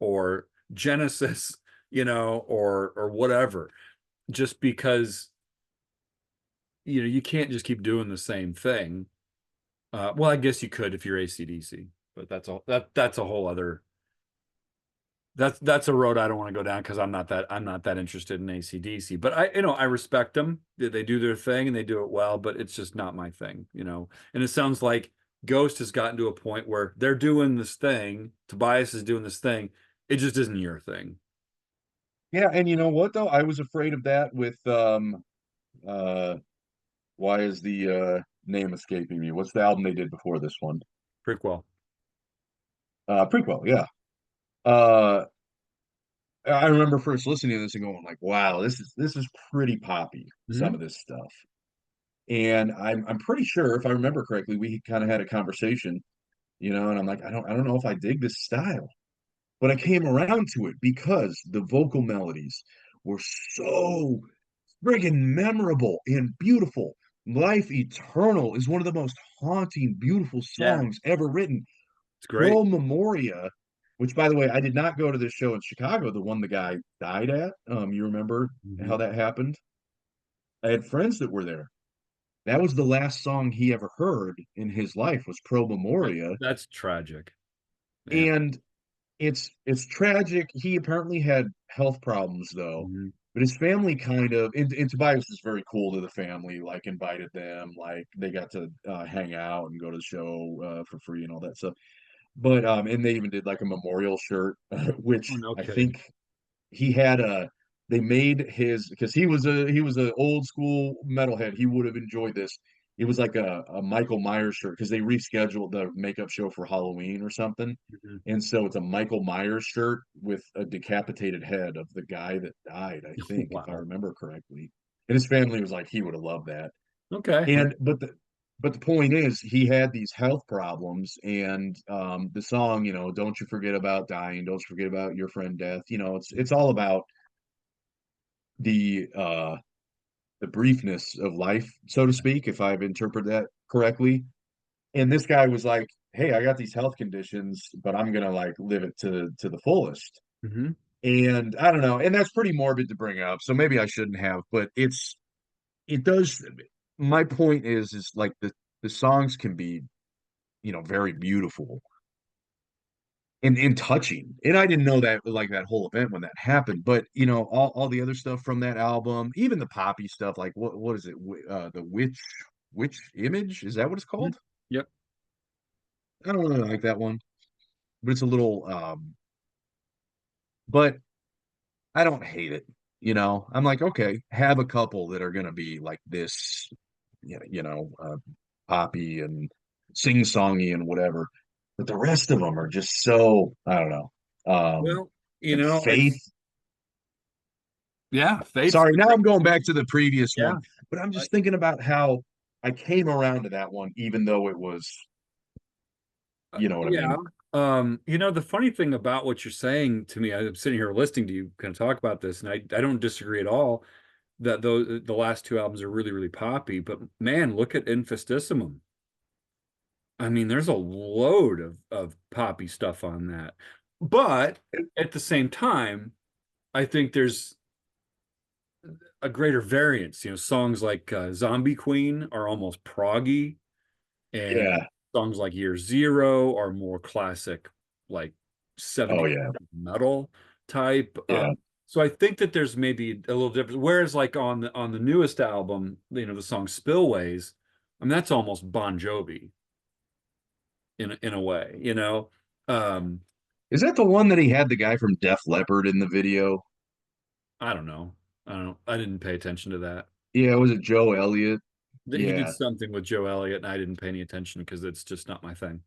or Genesis, or whatever, just because you can't just keep doing the same thing. Well, I guess you could if you're AC/DC, but that's a whole other that's a road I don't want to go down because I'm not that interested in AC/DC. But I respect them. They do their thing and they do it well, but it's just not my thing. And it sounds like Ghost has gotten to a point where they're doing this thing, Tobias is doing this thing. It just isn't your thing. Yeah, and you know what though? I was afraid of that with uh why is the name escaping me? What's the album they did before this one? Prequel. Prequel, yeah. Uh I remember first listening to this and going like, wow, this is pretty poppy, some Hmm. of this stuff. And I'm pretty sure if I remember correctly, we kind of had a conversation, and I'm like, I don't know if I dig this style. But I came around to it because the vocal melodies were so friggin' memorable and beautiful. Life Eternal is one of the most haunting, beautiful Yeah, songs ever written. it's great. Pro Memoria, which by the way, I did not go to this show in Chicago, the one the guy died at. You remember how Hmm. that happened? I had friends that were there. That was the last song he ever heard in his life was Pro Memoria. That's tragic. Yeah. And it's tragic. He apparently had health problems though, Hmm. but his family kind of and Tobias was very cool to the family, like invited them, like they got to hang out and go to the show for free and all that stuff. But and they even did like a memorial shirt, Oh, which no I kidding. think he had a they made his because he was a old school metalhead. He would have enjoyed this. It was like a Michael Myers shirt because they rescheduled the makeup show for Halloween or something. Hmm. And so it's a Michael Myers shirt with a decapitated head of the guy that died, I think, if I Wow. remember correctly. And his family was like, he would have loved that. Okay. And but the point is he had these health problems and the song, don't you forget about dying, don't you forget about your friend death. It's all about the uh the briefness of life, so to speak, if I've interpreted that correctly. And this guy was like, hey, I got these health conditions, but I'm gonna like live it to the fullest. Hmm. And I don't know, and that's pretty morbid to bring up, so maybe I shouldn't have, but it does. My point is like the songs can be, very beautiful and touching. And I didn't know that like that whole event when that happened, but all the other stuff from that album, even the poppy stuff, like what is it? The witch image, is that what it's called? Yep. I don't really like that one, but it's a little but I don't hate it. I'm like, okay, have a couple that are gonna be like this, poppy and sing-songy and whatever. But the rest of them are just so, I don't know. Well, Like Faith. it's yeah, Faith's Sorry, the now great I'm going one. back to the previous Yeah. one, but I'm I, just thinking about how I came around to that one, even though it was, you know what I yeah. mean? The funny thing about what you're saying to me, I'm sitting here listening to you kind of talk about this, and I don't disagree at all that the last two albums are really, really poppy, but man, look at Infestissimum. I mean, there's a load of poppy stuff on that. But at the same time, I think there's a greater variance. Songs like Zombie Queen are almost proggy, and Yeah. songs like Year Zero are more classic, like Oh 70s yeah. metal type. Yeah. So I think that there's maybe a little difference. Whereas like on the newest album, the song Spillways, I mean that's almost Bon Jovi in a way. Um, Is that the one that he had the guy from Def Leppard in the video? I don't know. I didn't pay attention to that. Yeah, was it Joe Elliott? He did Yeah. something with Joe Elliott, and I didn't pay any attention because it's just not my thing.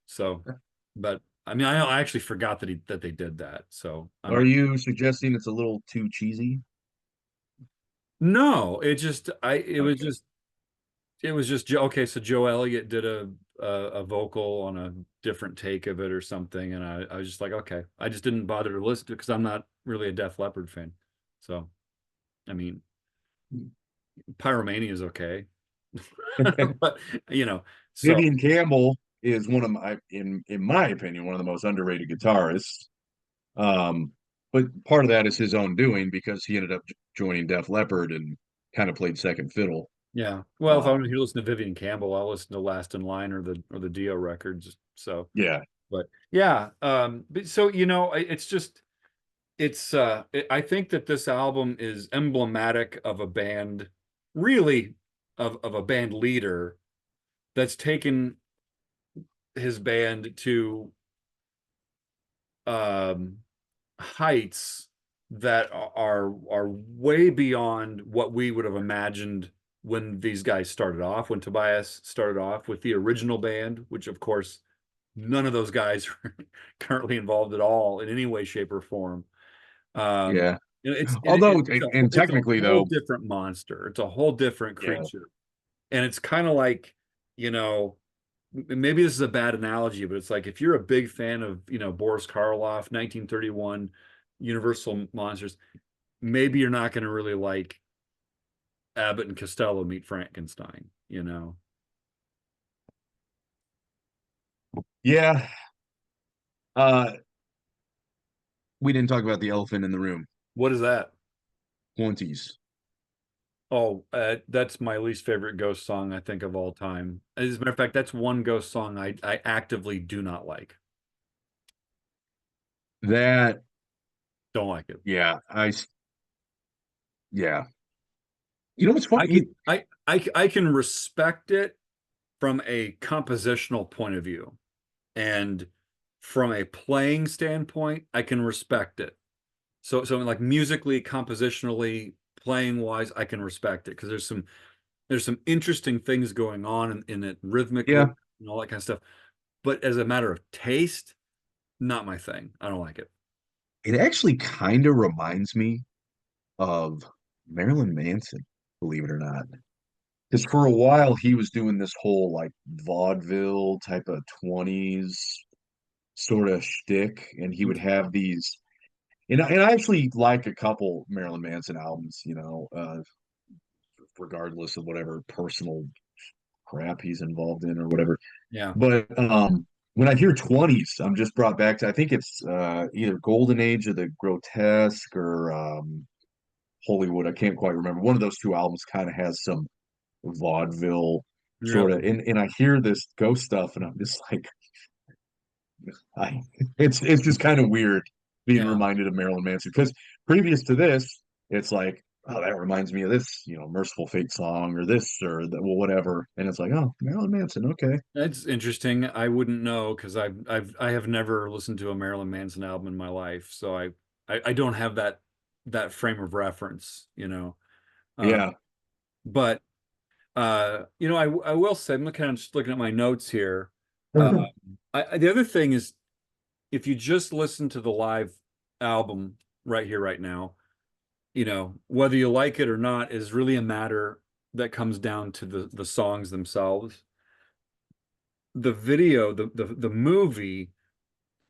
So, but I mean, I actually forgot that they did that. So I'm Are not. you suggesting it's a little too cheesy? No, it just I Okay. it was just okay. So Joe Elliott did a vocal on a different take of it or something, and I was just like, okay. I just didn't bother to listen to it because I'm not really a Def Leppard fan. So I mean, Pyromania is okay, but you know, so Vivian Campbell is one of my, in my opinion, one of the most underrated guitarists. Um, but part of that is his own doing because he ended up joining Def Leppard and kind of played second fiddle. yeah. Well, if I want to Um, listen to Vivian Campbell, I'll listen to Last in Line or the Dio records. So, yeah, but yeah. But so it's just I think that this album is emblematic of a band, really of a band leader that's taken his band to um heights that are way beyond what we would have imagined when these guys started off, when Tobias started off with the original band, which of course none of those guys are currently involved at all in any way, shape, or form. Um, yeah. it- Although, and it's a technically whole though, different monster. It's a whole different yeah, creature, and it's kind of like you know maybe this is a bad analogy, but it's like if you're a big fan of Boris Karloff, 1931, Universal Monsters, maybe you're not going to really like Abbott and Costello Meet Frankenstein. yeah. Uh, we didn't talk about the elephant in the room. What is that? 20s. Oh, that's my least favorite Ghost song I think of all time. As a matter of fact, that's one Ghost song I actively do not like. That, Don't like it. yeah, yeah. You know what's I funny? can I can respect it from a compositional point of view, and from a playing standpoint, I can respect it. So like musically, compositionally, playing wise, I can respect it because there's some interesting things going on in it rhythmically Yeah, and all that kind of stuff. But as a matter of taste, not my thing. I don't like it. it actually kind of reminds me of Marilyn Manson, believe it or not. Because for a while he was doing this whole like vaudeville type of 20s sort of shtick, and he would have these. And I actually like a couple Marilyn Manson albums, regardless of whatever personal crap he's involved in or whatever. Yeah. But when I hear 20s, I'm just brought back to, I think it's either Golden Age of the Grotesque or Hollywood. I can't quite remember. One of those two albums kind of has some vaudeville sort of, Really? and I hear this ghost stuff, and I'm just like, I, it's just kind of weird being Yeah. reminded of Marilyn Manson because previous to this, it's like, oh, that reminds me of this, Merciful Fate song or this or that, well, whatever, and it's like, oh, Marilyn Manson, okay, That's interesting. I wouldn't know because I have never listened to a Marilyn Manson album in my life, so I don't have that frame of reference. Uh, yeah, but I will say I'm kind of just looking at my notes here. Uh, the other thing is if you just listen to the live album right here, right now, whether you like it or not is really a matter that comes down to the songs themselves. The video, the movie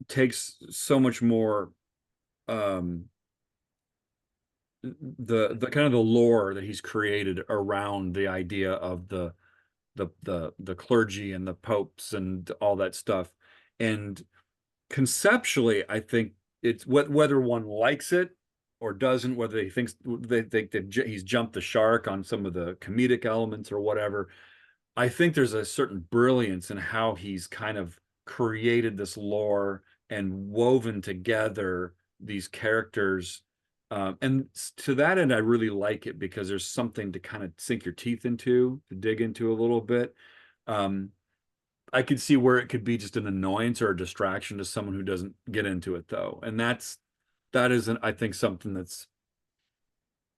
takes so much more um the kind of the lore that he's created around the idea of the clergy and the popes and all that stuff. And conceptually, I think it's whether one likes it or doesn't, whether he thinks they think that he's jumped the shark on some of the comedic elements or whatever. I think there's a certain brilliance in how he's kind of created this lore and woven together these characters. And to that end, I really like it because there's something to kind of sink your teeth into, to dig into a little bit. Um, I could see where it could be just an annoyance or a distraction to someone who doesn't get into it, though. And that isn't, I think, something that's,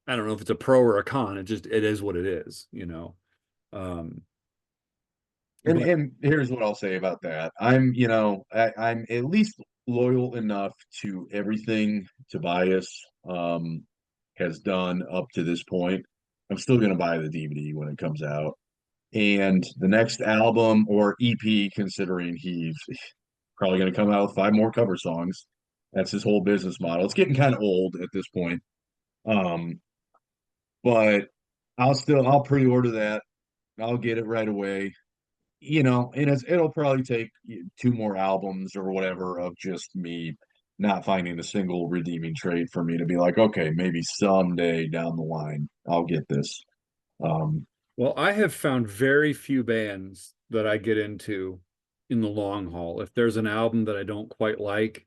I don't know if it's a pro or a con. It is what it is, you know. Um, but And here's what I'll say about that. I'm at least loyal enough to everything Tobias has done up to this point. I'm still gonna buy the DVD when it comes out. And the next album or EP, considering he's probably gonna come out with five more cover songs. That's his whole business model. It's getting kind of old at this point. Um, but I'll pre-order that. I'll get it right away. And it'll probably take two more albums or whatever of just me not finding a single redeeming trait for me to be like, okay, maybe someday down the line I'll get this. Um, well, I have found very few bands that I get into in the long haul. If there's an album that I don't quite like,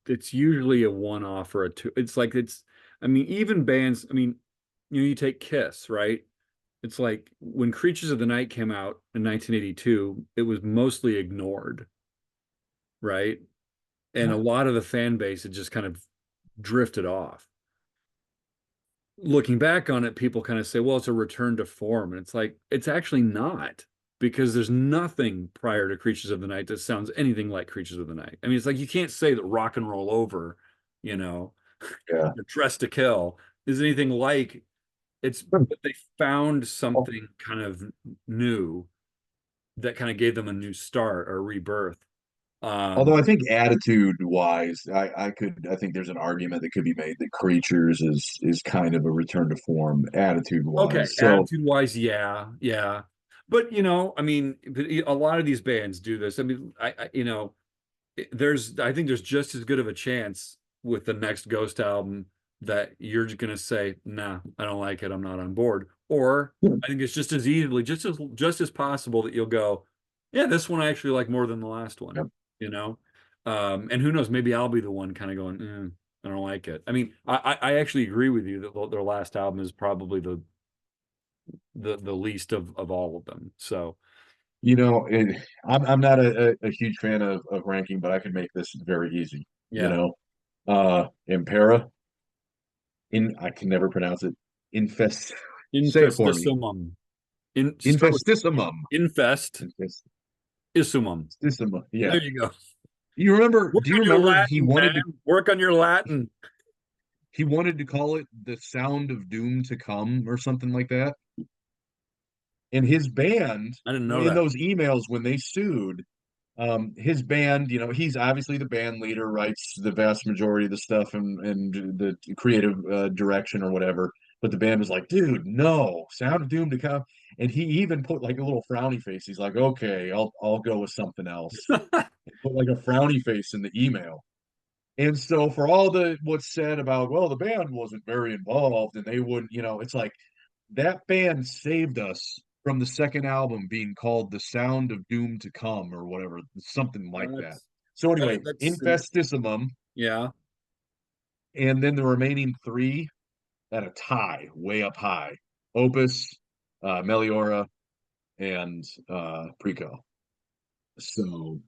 it's usually a one-off or a two. It's like I mean, even bands, I mean, you take Kiss, right? It's like when Creatures of the Night came out in 1982, it was mostly ignored, right? And a yeah. lot of the fan base had just kind of drifted off. Looking back on it, people kind of say, well, it's a return to form. And it's like, it's actually not, because there's nothing prior to Creatures of the Night that sounds anything like Creatures of the Night. I mean, it's like you can't say that Rock and Roll Over, you know, Yeah. Dress to Kill is anything like it's, but they found something kind of new that kind of gave them a new start or rebirth. Although Um, I think attitude wise, I think there's an argument that could be made that Creatures is kind of a return to form attitude okay, wise. So attitude wise, yeah, yeah. But I mean, a lot of these bands do this. I mean, I think there's just as good of a chance with the next Ghost album that you're just gonna say, nah, I don't like it, I'm not on board. Or yeah, I think it's just as easily, just as possible that you'll go, yeah, this one I actually like more than the last one, you know? And who knows, maybe I'll be the one kind of going, I don't like it. I mean, I actually agree with you that their last album is probably the least of all of them. So you know, it, I'm not a huge fan of ranking, but I can make this very easy. You yeah, know, Impera, I can never pronounce it. Infest, say it for me. infestissimum. Start with Infestissimum. infest isumum. Infestissimum. Yeah. There you go. You remember? Work Do you on your remember Latin, man. Work on your Latin. he wanted to call it the sound of doom to come or something like that? And his band, I didn't know in that. those emails when they sued, his band, he's obviously the band leader, writes the vast majority of the stuff and the creative direction or whatever. But the band was like, dude, no, Sound of Doom to come. And he even put like a little frowny face. He's like, okay, I'll go with something else. Put like a frowny face in the email. And so for all the what's said about, well, the band wasn't very involved and they wouldn't, it's like that band saved us from the second album being called The Sound of Doom to Come or whatever, something like that. That's So anyway, that's Infestissimum, yeah. and then the remaining three at a tie, way up high. Opus, Meliora, and Preco. So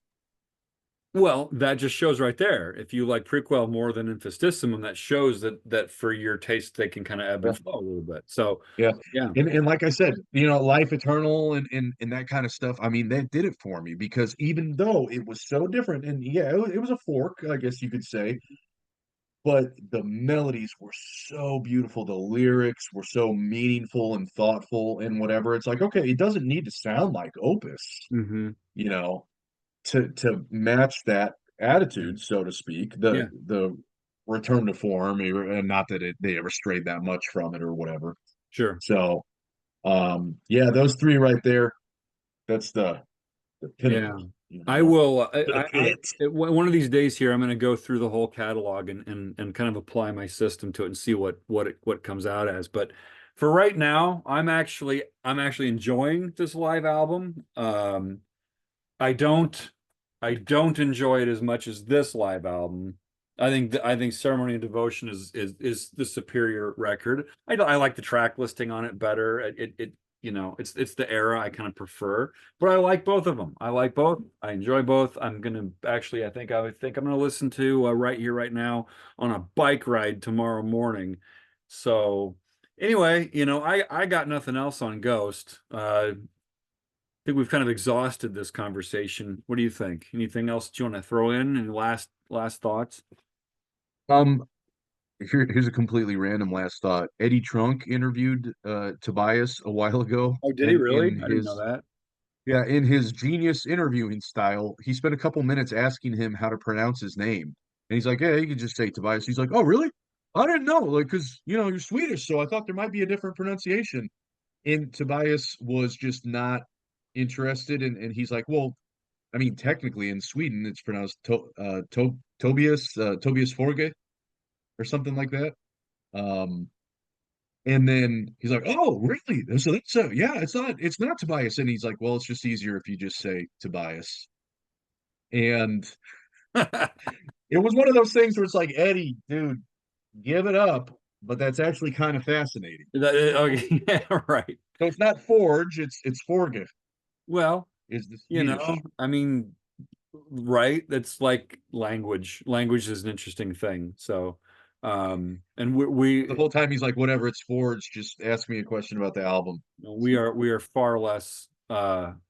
Well, that just shows right there. If you like prequel more than infestissimum, that shows that for your taste they can kind of ebb yeah, and flow a little bit. So yeah. yeah. And like I said, Life Eternal and that kind of stuff. I mean, that did it for me because even though it was so different, and yeah, it was a fork, I guess you could say, but the melodies were so beautiful. The lyrics were so meaningful and thoughtful and whatever. It's like, okay, it doesn't need to sound like Opus, Hmm. you know, to match that. attitude, so to speak, Yeah, the return to form, and not that they ever strayed that much from it or whatever. sure. So, yeah, those three right there, that's the Yeah, pinnacle, you I know, will. the pit. One of these days here, I'm going to go through the whole catalog and kind of apply my system to it and see what comes out as. But for right now, I'm actually enjoying this live album. I don't I don't enjoy it as much as this live album. I think Ceremony of Devotion is the superior record. I like the track listing on it better. It's the era I kind of prefer, but I like both of them. I like both. I enjoy both. I'm gonna actually I think I'm gonna listen to Right Here Right Now on a bike ride tomorrow morning. So anyway, I got nothing else on Ghost. Think we've kind of exhausted this conversation. What do you think? Anything else that you want to throw in? And last thoughts? Um, here's a completely random last thought. Eddie Trunk interviewed Tobias a while ago, Oh, did he and really? I didn't know that. in his genius interviewing style, he spent a couple minutes asking him how to pronounce his name. And he's like, "Yeah, you can just say Tobias." He's like, "Oh, really? I didn't know, like, because you're Swedish, so I thought there might be a different pronunciation." And Tobias was just not interested, and he's like, "Well, I mean, technically in Sweden, it's pronounced Tobias Forge or something like that." Um, and then he's like, "Oh, really? So that's yeah, it's not Tobias." And he's like, "Well, it's just easier if you just say Tobias." And it was one of those things where it's like, Eddie, dude, give it up. But that's actually kind of fascinating. Okay, yeah, right. So it's not Forge, it's Forge Well, is the Swedish. I mean, right? That's like language. Language is an interesting thing. So, and The whole time he's like, whatever, it's Forge. Just ask me a question about the album. we are far less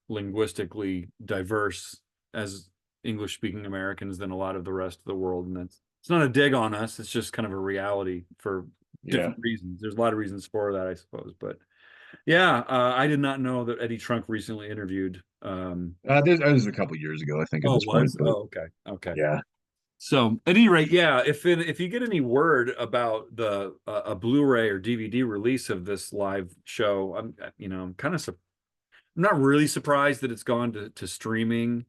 linguistically diverse as English speaking Americans than a lot of the rest of the world, and that's it's not a dig on us. It's just kind of a reality for Yeah. different reasons. There's a lot of reasons for that, I suppose. But yeah, I did not know that Eddie Trunk recently interviewed. This was a couple years ago, I think, at Oh, this it point. was? But Oh, okay, okay. yeah, So at any rate, yeah, if you get any word about the a Blu-ray or DVD release of this live show, I'm kind of I'm not really surprised that it's gone to streaming,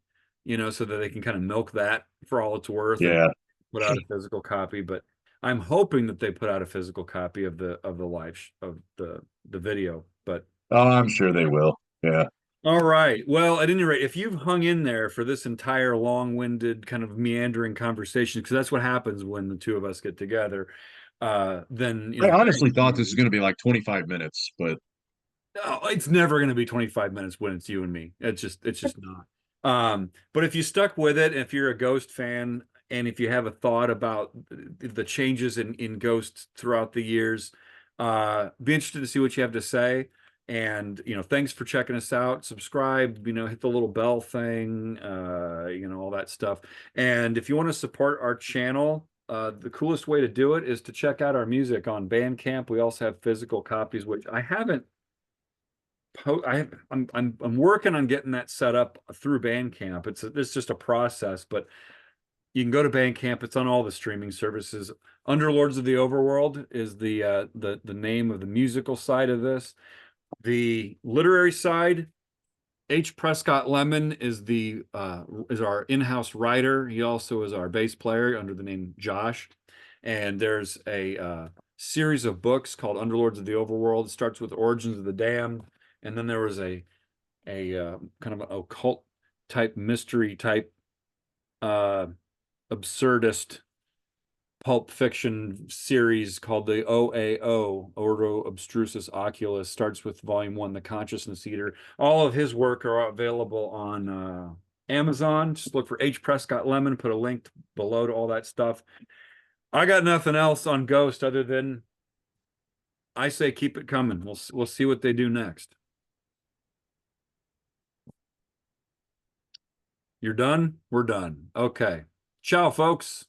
so that they can kind of milk that for all it's worth and yeah. put out a physical copy. But I'm hoping that they put out a physical copy of the of the video. But Oh, I'm sure they will. Yeah. all right. Well, at any rate, if you've hung in there for this entire long-winded kind of meandering conversation, because that's what happens when the two of us get together, then I thank honestly thought this was you. going to be like 25 minutes, but No, it's never going to be 25 minutes when it's you and me. It's just not. But if you stuck with it, if you're a Ghost fan, and if you have a thought about the changes in Ghost throughout the years, be interested to see what you have to say. And thanks for checking us out. Subscribe, hit the little bell thing, all that stuff. And if you want to support our channel, the coolest way to do it is to check out our music on Bandcamp. We also have physical copies, which I haven't I'm working on getting that set up through Bandcamp. It's just a process, but you can go to Bandcamp. It's on all the streaming services. Underlords of the Overworld is the name of the musical side of this. The literary side, H. Prescott Lemon is our in-house writer. He also is our bass player under the name Josh. And there's a series of books called Underlords of the Overworld. It starts with Origins of the Damned, and then there was a kind of an occult type mystery type uh, absurdist pulp fiction series called the OAO, Ordo Abstrusis Oculus. Starts with volume one, The Consciousness Eater. All of his work are available on Amazon. Just look for H. Prescott Lemon, put a link below to all that stuff. I got nothing else on Ghost other than I say keep it coming. We'll see what they do next. You're done? We're done. Okay. Ciao, folks.